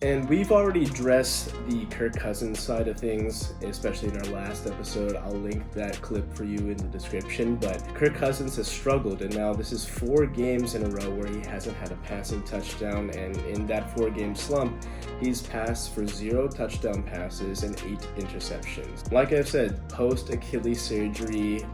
And we've already addressed the Kirk Cousins side of things, especially in our last episode. I'll link that clip for you in the description. But Kirk Cousins has struggled, and now this is 4 games in a row where he hasn't had a passing touchdown. And in that 4-game slump, he's passed for 0 touchdown passes and 8 interceptions. Like I've said, post Achilles surgery,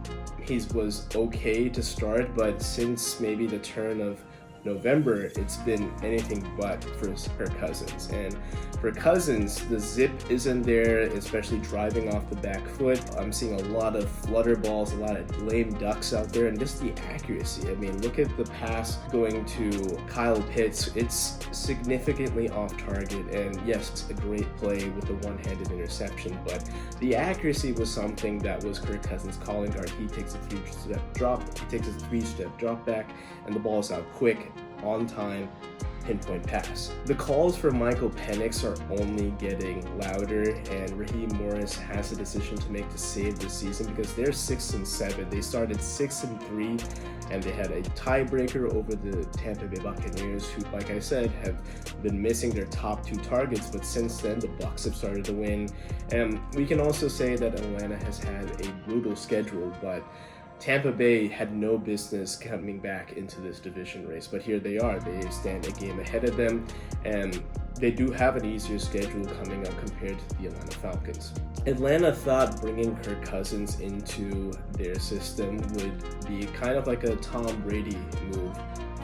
he was okay to start, but since maybe the turn of November, it's been anything but for Kirk Cousins. And for Cousins, the zip isn't there, especially driving off the back foot. I'm seeing a lot of flutter balls, a lot of lame ducks out there, and just the accuracy. I mean, look at the pass going to Kyle Pitts. It's significantly off target, and yes, it's a great play with the one-handed interception, but the accuracy was something that was Kirk Cousins' calling card. He takes a 3-step drop back, and the ball is out quick, on time, pinpoint pass. The calls for Michael Penix are only getting louder, and Raheem Morris has a decision to make to save the season because they're 6-7. They started 6-3, and they had a tiebreaker over the Tampa Bay Buccaneers, who, like I said, have been missing their top 2 targets. But since then, the Bucs have started to win, and we can also say that Atlanta has had a brutal schedule, but Tampa Bay had no business coming back into this division race, but here they are. They stand a game ahead of them, and they do have an easier schedule coming up compared to the Atlanta Falcons. Atlanta thought bringing Kirk Cousins into their system would be kind of like a Tom Brady move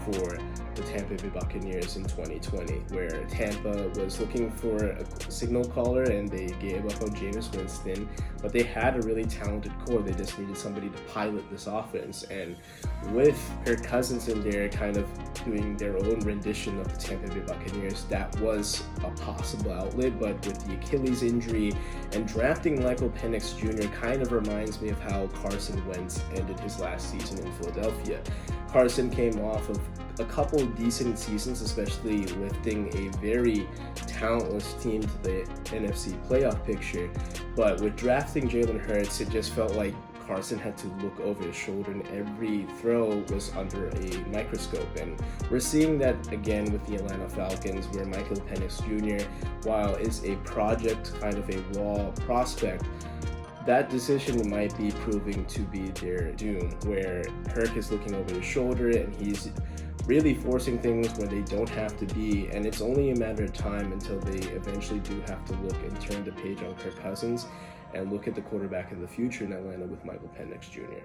for the Tampa Bay Buccaneers in 2020, where Tampa was looking for a signal caller and they gave up on Jameis Winston, but they had a really talented core. They just needed somebody to pilot this offense, and with Kirk Cousins in there kind of doing their own rendition of the Tampa Bay Buccaneers, that was a possible outlet. But with the Achilles injury and drafting Michael Penix Jr. kind of reminds me of how Carson Wentz ended his last season in Philadelphia. Carson came off of a couple decent seasons, especially lifting a very talentless team to the NFC playoff picture. But with drafting Jalen Hurts, it just felt like Carson had to look over his shoulder, and every throw was under a microscope. And we're seeing that again with the Atlanta Falcons, where Michael Penix Jr., while is a project, kind of a raw prospect, that decision might be proving to be their doom, where Kirk is looking over his shoulder and he's really forcing things where they don't have to be, and it's only a matter of time until they eventually do have to look and turn the page on Kirk Cousins and look at the quarterback of the future in Atlanta with Michael Penix Jr.